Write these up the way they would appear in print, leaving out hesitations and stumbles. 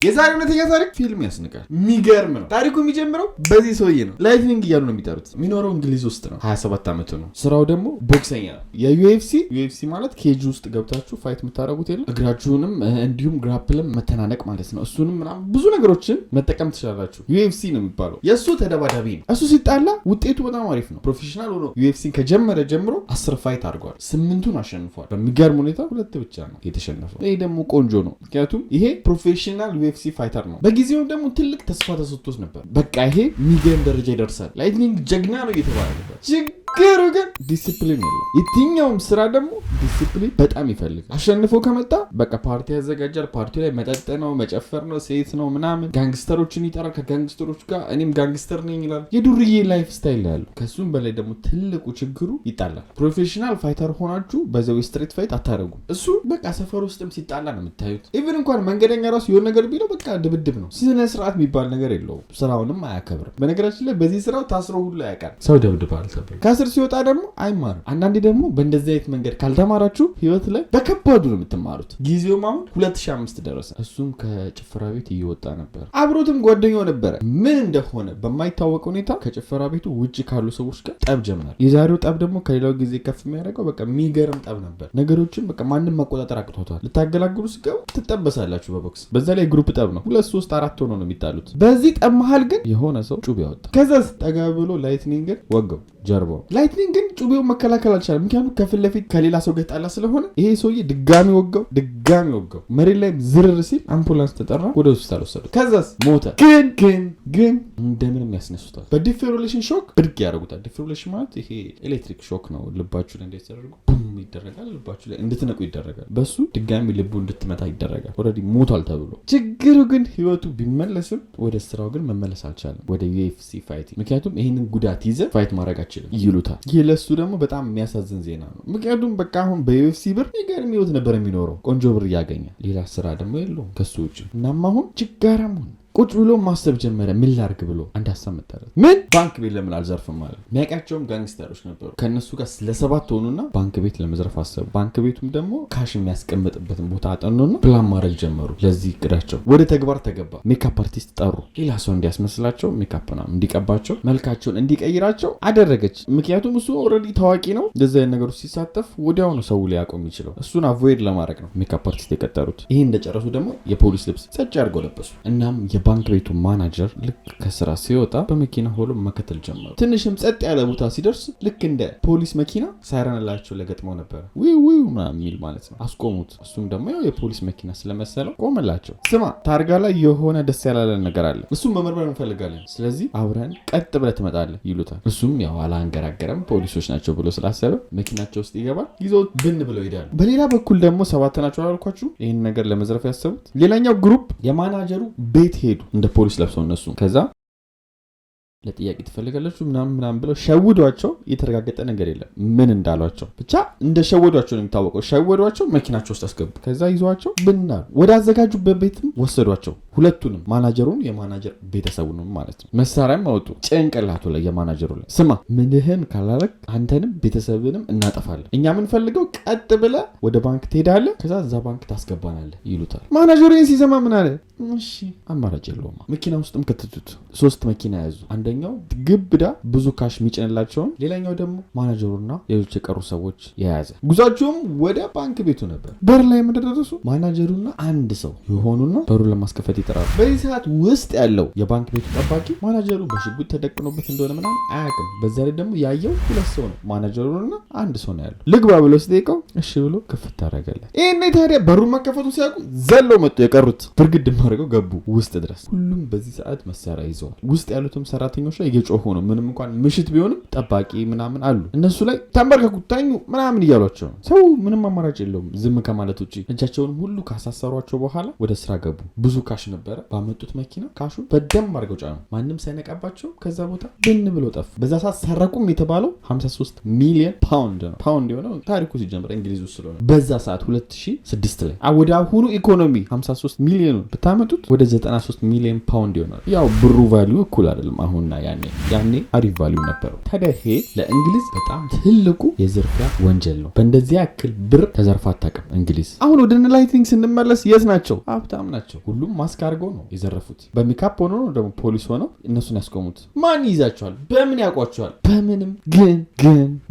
የዛሬ እውነተኛ ታሪክ ፊልም ያስንቃል። የሚገርም ነው። ታሪኩ የሚጀምረው በዚህ ሰውዬ ነው። ላይትኒንግ እያሉ ነው የሚጠሩት። የሚኖረው እንግሊዝ ውስጥ ነው። 27 ዓመቱ ነው። ስራው ደግሞ ቦክሰኛ ነው። የዩኤፍሲ ማለት ኬጅ ውስጥ ገብታችሁ ፋይት የምታደርጉት የለም እግራችሁንም እንዲሁም ግራፕልም መተናነቅ ማለት ነው። እሱንም ምናምን ብዙ ነገሮችን መጠቀም ትችላላችሁ። ዩኤፍሲ ነው የሚባለው። የእሱ ተደባዳቢ ነው። እሱ ሲጣላ ውጤቱ በጣም አሪፍ ነው። ፕሮፌሽናል ሆኖ ዩኤፍሲን ከጀመረ ጀምሮ 10 ፋይት አድርጓል። 8ቱን አሸንፏል። በሚገርም ሁኔታ 2 ብቻ ነው የተሸነፈው። ይሄ ደግሞ ቆንጆ ነው። ምክንያቱም ይሄ ፕሮፌሽናል ዩኤፍሲ ፋይተር ነው። በጊዜው ደግሞ ትልቅ ተስፋ ተሰጥቶት ነበር። በቃ ይሄ ሚሊዮን ደረጃ ይደርሳል፣ ላይትኒንግ ጀግና ነው እየተባለ ነበር። ችግሩ ግን ዲሲፕሊን የለም። የትኛውም ስራ ደግሞ ዲሲፕሊን በጣም ይፈልጋል። አሸንፎ ከመጣ በቃ ፓርቲ ያዘጋጃል። ፓርቲው ላይ መጠጥ ነው፣ መጨፈር ነው፣ ሴት ነው ምናምን፣ ጋንግስተሮችን ይጠራል። ከጋንግስተሮች ጋር እኔም ጋንግስተር ነኝ ይላል። የዱርዬ ላይፍ ስታይል ያለው። ከሱም በላይ ደግሞ ትልቁ ችግሩ ይጣላል። ፕሮፌሽናል ፋይተር ሆናችሁ በዛው ስትሬት ፋይት አታረጉም። እሱ በቃ ሰፈር ውስጥም ሲጣላ ነው የምታዩት። ኢቭን እንኳን መንገደኛ ራሱ የሆነ ነገር ቢለው በቃ ድብድብ ነው። ስነ ስርዓት የሚባል ነገር የለውም። ስራውንም አያከብርም። በነገራችን ላይ በዚህ ስራው ታስሮ ሁሉ ያውቃል። ሰው ደብድባል ተብሎ ከስር ሲወጣ ደግሞ አይማርም። አንዳንዴ ደግሞ በእንደዚህ አይነት መንገድ ካልተማራችሁ ህይወት ላይ በከባዱ ነው የምትማሩት። ጊዜውም አሁን 2005 ደረሰ። እሱም ከጭፈራ ቤት እየወጣ ነበር። አብሮትም ጓደኛው ነበረ። ምን እንደሆነ በማይታወቅ ሁኔታ ከጭፈራ ቤቱ ውጭ ካሉ ሰዎች ጋር ጠብ ጀመረ። የዛሬው ጠብ ደግሞ ከሌላው ጊዜ ከፍ የሚያደርገው በቃ የሚገርም ጠብ ነበር። ነገሮችን በቃ ማንም መቆጣጠር አቅቶታል። ልታገላግሉ ስገቡ ትጠበሳላችሁ በቦክስ። በዛ ላይ ግሩፕ ጠብ ነው። 2 3 4 ሆኖ ነው የሚጣሉት። በዚህ ጠብ መሃል ግን የሆነ ሰው ጩቤ ያወጣ። ከዛስ ጠጋ ብሎ ላይትኒንግን ወጋው ጀርባው። ላይትኒንግ ግን ጩቤው መከላከል አልቻለም። ምክንያቱም ከፊት ለፊት ከሌላ ሰው ጋር ጣላ ስለሆነ ይሄ ሰውዬ ድጋሚ ወጋው። መሬት ላይ ዝርር ሲል አምቡላንስ ተጠራ፣ ወደ ሆስፒታል ወሰዱት። ከዛስ ሞተ። ግን እንደምንም ያስነሱታል። በዲፊብሪሌሽን ሾክ ብድግ ያደርጉታል። ዲፊብሪሌሽን ማለት ይሄ ኤሌክትሪክ ሾክ ነው። ልባችሁ ላይ እንዴት ተደርጎ ቡም ይደረጋል። ልባችሁ ላይ እንድትነቁ ይደረጋል። በሱ ድጋሚ ልቡ እንድትመታ ይደረጋል። ኦልሬዲ ሞቷል ተብሎ። ችግሩ ግን ህይወቱ ቢመለስም ወደ ስራው ግን መመለስ አልቻለም፣ ወደ ዩኤፍሲ ፋይት። ምክንያቱም ይህንን ጉዳት ይዘ ፋይት ማድረግ አችልም ይሉታል። ይህ ለሱ ደግሞ በጣም የሚያሳዝን ዜና ነው። ምክንያቱም በቃ አሁን በዩኤፍሲ ብር የሚገርም ህይወት ነበር የሚኖረው። ቆንጆ ብር እያገኘ ሌላ ስራ ደግሞ የለውም ከሱ ውጭ። እናም አሁን ችጋራም ሆነ ቁጭ ብሎ ማሰብ ጀመረ። ምን ላርግ ብሎ አንድ ሀሳብ መጣለት። ምን ባንክ ቤት ለምን አልዘርፍም ማለት። የሚያውቃቸውም ጋንግስተሮች ነበሩ። ከነሱ ጋር ለ7 ሆኑና ባንክ ቤት ለመዝረፍ አሰቡ። ባንክ ቤቱም ደግሞ ካሽ የሚያስቀምጥበትን ቦታ አጠኑና ፕላን ማድረግ ጀመሩ። ለዚህ እቅዳቸው ወደ ተግባር ተገባ። ሜካፕ አርቲስት ጠሩ። ሌላ ሰው እንዲያስመስላቸው ሜካፕ ና እንዲቀባቸው፣ መልካቸውን እንዲቀይራቸው አደረገች። ምክንያቱም እሱ ኦልሬዲ ታዋቂ ነው። እንደዚህ አይነት ነገሮች ሲሳተፍ ወዲያው ነው ሰው ሊያቆም ይችላል። እሱን አቮይድ ለማድረግ ነው ሜካፕ አርቲስት የቀጠሩት። ይሄ እንደጨረሱ ደግሞ የፖሊስ ልብስ ጸጭ አድርገው ለበሱ። እናም ባንክ ቤቱ ማናጀር ልክ ከስራ ሲወጣ በመኪና ሆሎ መከተል ጀመሩ። ትንሽም ጸጥ ያለ ቦታ ሲደርስ ልክ እንደ ፖሊስ መኪና ሳይረንላቸው ለገጥመው ነበር። ዊው የሚል ማለት ነው። አስቆሙት። እሱም ደግሞ ያው የፖሊስ መኪና ስለመሰለው ቆመላቸው። ስማ ታርጋ ላይ የሆነ ደስ ያላለ ነገር አለ፣ እሱም መመርመር እንፈልጋለን። ስለዚህ አብረን ቀጥ ብለህ ትመጣለህ ይሉታል። እሱም ያው አላንገራገረም፣ ፖሊሶች ናቸው ብሎ ስላሰበ መኪናቸው ውስጥ ይገባል። ይዘው ብን ብለው ይሄዳሉ። በሌላ በኩል ደግሞ 7 ናቸው አላልኳችሁ ይህን ነገር ለመዝረፍ ያሰቡት። ሌላኛው ግሩፕ የማናጀሩ ቤት ሄዱ እንደ ፖሊስ ለብሰው እነሱ። ከዛ ለጥያቄ ትፈልጋላችሁ ምናምን ብለው ሸውዷቸው። የተረጋገጠ ነገር የለም ምን እንዳሏቸው፣ ብቻ እንደ ሸወዷቸው ነው የሚታወቀው። ሸወዷቸው፣ መኪናቸው ውስጥ አስገቡ። ከዛ ይዟቸው ብናሉ ወደ አዘጋጁበት ቤትም ወሰዷቸው። ሁለቱንም ማናጀሩን የማናጀር ቤተሰቡንም ማለት ነው። መሳሪያም አወጡ ጭንቅላቱ ላይ የማናጀሩ ላይ። ስማ ምንህን ካላረግ አንተንም ቤተሰብንም እናጠፋለን። እኛ የምንፈልገው ቀጥ ብለህ ወደ ባንክ ትሄዳለህ፣ ከዛ እዛ ባንክ ታስገባናለህ ይሉታል። ማናጀሩ ይህን ሲሰማ ምን አለ? እሺ አማራጭ የለውም። መኪና ውስጥም ከተቱት። 3 መኪና ያዙ። አንደኛው ግብዳ ብዙ ካሽ የሚጭንላቸውን፣ ሌላኛው ደግሞ ማናጀሩና ሌሎች የቀሩ ሰዎች የያዘ። ጉዟቸውም ወደ ባንክ ቤቱ ነበር። በር ላይ እንደደረሱ ማናጀሩና አንድ ሰው የሆኑና በሩን ለማስከፈት ይጥራሉ። በዚህ ሰዓት ውስጥ ያለው የባንክ ቤቱ ጠባቂ ማናጀሩ በሽጉጥ ተደቅኖበት እንደሆነ ምናምን አያውቅም። በዛ ላይ ደግሞ ያየው 2 ሰው ነው፣ ማናጀሩና አንድ ሰው ነው ያለው። ልግባ ብሎ ሲጠይቀው እሺ ብሎ ክፍት ታደርጋለህ። ይሄኔ ታዲያ በሩን መከፈቱ ሲያውቁ ዘለው መጡ። የቀሩት ብርግድ አድርገው ገቡ ውስጥ ድረስ። ሁሉም በዚህ ሰዓት መሳሪያ ይዘዋል። ውስጥ ያሉትም ሰራተኞች ላይ እየጮሁ ነው። ምንም እንኳን ምሽት ቢሆንም ጠባቂ ምናምን አሉ። እነሱ ላይ ተንበርከኩ፣ ተኙ ምናምን እያሏቸው ነው። ሰው ምንም አማራጭ የለውም ዝም ከማለት ውጭ። እጃቸውን ሁሉ ካሳሰሯቸው በኋላ ወደ ስራ ገቡ። ብዙ ካሽ ነበረ ባመጡት መኪና። ካሹ በደንብ አድርገው ጫኑ፣ ማንም ሳይነቃባቸው። ከዛ ቦታ ብን ብለው ጠፉ። በዛ ሰዓት ሰረቁም የተባለው 53 ሚሊዮን ፓውንድ ነው። ፓውንድ የሆነው ታሪኩ ሲጀምር እንግሊዝ ውስጥ ስለሆነ በዛ ሰዓት 2006 ላይ ወደ አሁኑ ኢኮኖሚ 53 ሚሊዮን ብታመጡት ወደ 93 ሚሊዮን ፓውንድ ይሆናል። ያው ብሩ ቫልዩ እኩል አይደለም አሁንና ያኔ አሪፍ ቫልዩ ነበረው። ታዲያ ይሄ ለእንግሊዝ በጣም ትልቁ የዝርፊያ ወንጀል ነው። በእንደዚህ ያክል ብር ተዘርፋ አታውቅም እንግሊዝ። አሁን ወደ ላይትኒንግ ስንመለስ የት ናቸው? ሀብታም ናቸው። ሁሉም ማስክ ማስክ አድርገው ነው የዘረፉት። በሜካፕ ሆኖ ነው ደግሞ ፖሊስ ሆነው እነሱን ያስቆሙት። ማን ይዛቸዋል? በምን ያውቋቸዋል? በምንም።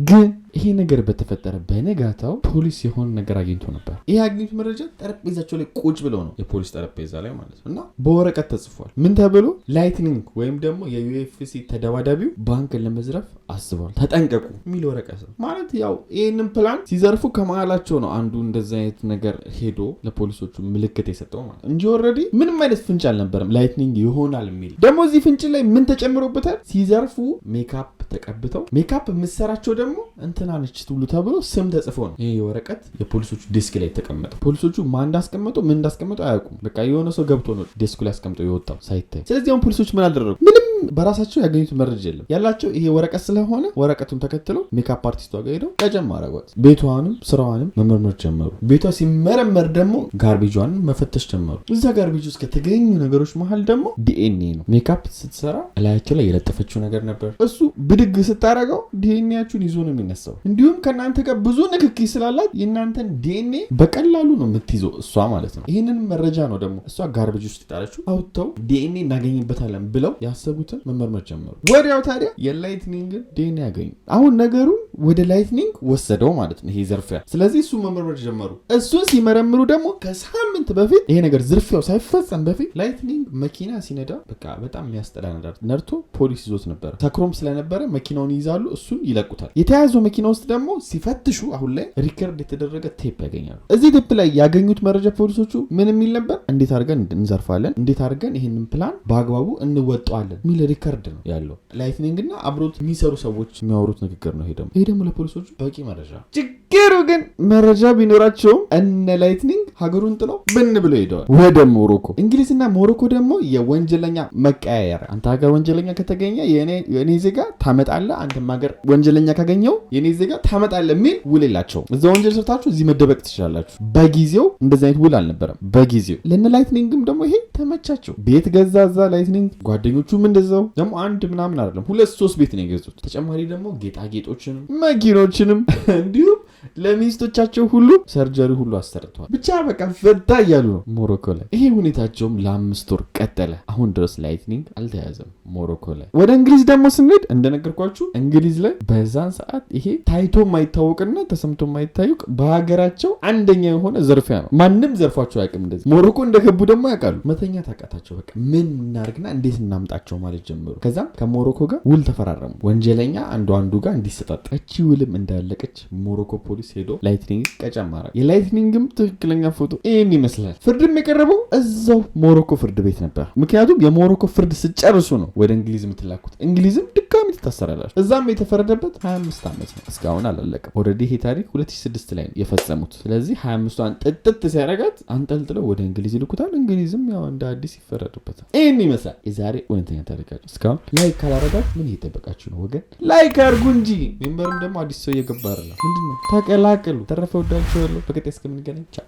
ግን ይሄ ነገር በተፈጠረ በነጋታው ፖሊስ የሆነ ነገር አግኝቶ ነበር። ይሄ አግኝቶ መረጃ ጠረጴዛቸው ላይ ቁጭ ብለው ነው የፖሊስ ጠረጴዛ ላይ ማለት ነው። እና በወረቀት ተጽፏል። ምን ተብሎ? ላይትኒንግ ወይም ደግሞ የዩኤፍሲ ተደባዳቢው ባንክን ለመዝረፍ አስቧል፣ ተጠንቀቁ የሚል ወረቀት ነው ማለት። ያው ይህንን ፕላን ሲዘርፉ ከመሀላቸው ነው አንዱ እንደዛ አይነት ነገር ሄዶ ለፖሊሶቹ ምልክት የሰጠው ማለት እንጂ ኦልሬዲ ምንም አይነት ፍንጭ አልነበረም ላይትኒንግ ይሆናል የሚል። ደግሞ እዚህ ፍንጭ ላይ ምን ተጨምሮበታል? ሲዘርፉ ሜካፕ ተቀብተው ሜካፕ የምሰራቸው ደግሞ እንትና ነች ሁሉ ተብሎ ስም ተጽፎ ነው ይሄ ወረቀት የፖሊሶቹ ዴስክ ላይ ተቀመጠው። ፖሊሶቹ ማን እንዳስቀመጠው ምን እንዳስቀመጠው አያውቁም። በቃ የሆነ ሰው ገብቶ ነው ዴስኩ ላይ አስቀምጠው የወጣው ሳይታይ። ስለዚህ አሁን ፖሊሶቹ ምን አደረጉ? ምንም በራሳቸው ያገኙት መረጃ የለም። ያላቸው ይሄ ወረቀት ስለሆነ ወረቀቱን ተከትለው ሜካፕ አርቲስቷ ጋር ሄደው ቀጨም አረጓት። ቤቷንም ስራዋንም መመርመር ጀመሩ። ቤቷ ሲመረመር ደግሞ ጋርቤጇንም መፈተሽ ጀመሩ። እዛ ጋርቤጅ ውስጥ ከተገኙ ነገሮች መሀል ደግሞ ዲኤንኤ ነው። ሜካፕ ስትሰራ እላያቸው ላይ የለጠፈችው ነገር ነበር። እሱ ብድግ ስታረገው ዲኤንኤያችሁን ይዞ ነው የሚነሳው። እንዲሁም ከእናንተ ጋር ብዙ ንክኪ ስላላት የእናንተን ዲኤንኤ በቀላሉ ነው የምትይዘው እሷ ማለት ነው። ይህንን መረጃ ነው ደግሞ እሷ ጋርቤጅ ውስጥ የጣለችው። አውጥተው ዲኤንኤ እናገኝበታለን ብለው ያሰቡትን መመርመር ጀመሩ። ወዲያው ታዲያ የላይትኒንግን ዲኤንኤ ያገኙ። አሁን ነገሩን ወደ ላይትኒንግ ወሰደው ማለት ነው ይሄ ዝርፊያ። ስለዚህ እሱ መመርመር ጀመሩ። እሱን ሲመረምሩ ደግሞ ከሳምንት በፊት ይሄ ነገር ዝርፊያው ሳይፈጸም በፊት ላይትኒንግ መኪና ሲነዳ በቃ በጣም የሚያስጠላ ነድቶ ፖሊስ ይዞት ነበር። ተክሮም ስለነበረ መኪናውን ይይዛሉ፣ እሱን ይለቁታል። የተያዘው መኪና ውስጥ ደግሞ ሲፈትሹ አሁን ላይ ሪከርድ የተደረገ ቴፕ ያገኛሉ። እዚህ ቴፕ ላይ ያገኙት መረጃ ፖሊሶቹ ምን የሚል ነበር? እንዴት አድርገን እንዘርፋለን፣ እንዴት አድርገን ይህንን ፕላን በአግባቡ እንወጣዋለን የሚል ሪከርድ ነው ያለው። ላይትኒንግ እና አብሮት የሚሰሩ ሰዎች የሚያወሩት ንግግር ነው። ይሄ ደግሞ ለፖሊሶቹ በቂ መረጃ። ችግሩ ግን መረጃ ቢኖራቸውም እነ ላይትኒንግ ሀገሩን ጥለው ብን ብለው ሄደዋል ወደ ሞሮኮ። እንግሊዝና ሞሮኮ ደግሞ የወንጀለኛ መቀያየር፣ አንተ ሀገር ወንጀለኛ ከተገኘ የኔ ዜጋ ታመጣለህ፣ አንተም ሀገር ወንጀለኛ ካገኘው የኔ ዜጋ ታመጣለህ የሚል ውል የላቸው። እዛ ወንጀል ሰርታችሁ እዚህ መደበቅ ትችላላችሁ። በጊዜው እንደዚህ አይነት ውል አልነበረም። በጊዜው ለነ ላይትኒንግም ደግሞ ይሄ ተመቻቸው። ቤት ገዛ እዛ ላይትኒንግ፣ ጓደኞቹም እንደዛው። ደግሞ አንድ ምናምን አይደለም 2-3 ቤት ነው የገዙት። ተጨማሪ ደግሞ ጌጣጌጦችንም መኪኖችንም እንዲሁም ለሚስቶቻቸው ሁሉ ሰርጀሪ ሁሉ አሰርተዋል። ብቻ በቃ ፈታ እያሉ ነው ሞሮኮ ላይ። ይሄ ሁኔታቸውም ለ5 ወር ቀጠለ። አሁን ድረስ ላይትኒንግ አልተያዘም ሞሮኮ ላይ። ወደ እንግሊዝ ደግሞ ስንሄድ እንደነገርኳችሁ እንግሊዝ ላይ በዛን ሰዓት ይሄ ታይቶ የማይታወቅና ተሰምቶ የማይታወቅ በሀገራቸው አንደኛ የሆነ ዘርፊያ ነው። ማንም ዘርፏቸው አያውቅም። እንደዚህ ሞሮኮ እንደገቡ ደግሞ ያውቃሉ። መተኛ ታቃታቸው። በቃ ምን እናርግና እንዴት እናምጣቸው ማለት ጀመሩ። ከዛም ከሞሮኮ ጋር ውል ተፈራረሙ። ወንጀለኛ አንዱ ጋር እንዲሰጣጥ። እቺ ውልም እንዳለቀች ሞሮኮ ፖሊስ ሄዶ ላይትኒንግ ቀጨማራ። የላይትኒንግም ትክክለኛ ፎቶ ይህን ይመስላል። ፍርድም የቀረበው እዛው ሞሮኮ ፍርድ ቤት ነበር። ምክንያቱም የሞሮኮ ፍርድ ስጨርሱ ነው ወደ እንግሊዝ የምትላኩት። እንግሊዝም ድጋሚ ትታሰራላችሁ። እዛም የተፈረደበት 25 ዓመት ነው። እስካሁን አላለቀም። ኦልሬዲ ይሄ ታሪክ 2006 ላይ ነው የፈጸሙት። ስለዚህ 25ቷን ጥጥት ሲያረጋት አንጠልጥለው ወደ እንግሊዝ ይልኩታል። እንግሊዝም ያው እንደ አዲስ ይፈረዱበታል። ይህን ይመስላል የዛሬ እውነተኛ ታሪካቸው። እስካሁን ላይክ ካላረጋችሁ ምን እየጠበቃችሁ ነው ወገን? ላይክ አድርጉ እንጂ። ሜምበርም ደግሞ አዲስ ሰው እየገባ አይደለም። ምንድነው? ተቀላቀሉ። ተረፈ ወዳችኋለሁ። በቀጣይ እስከምንገናኝ ቻው።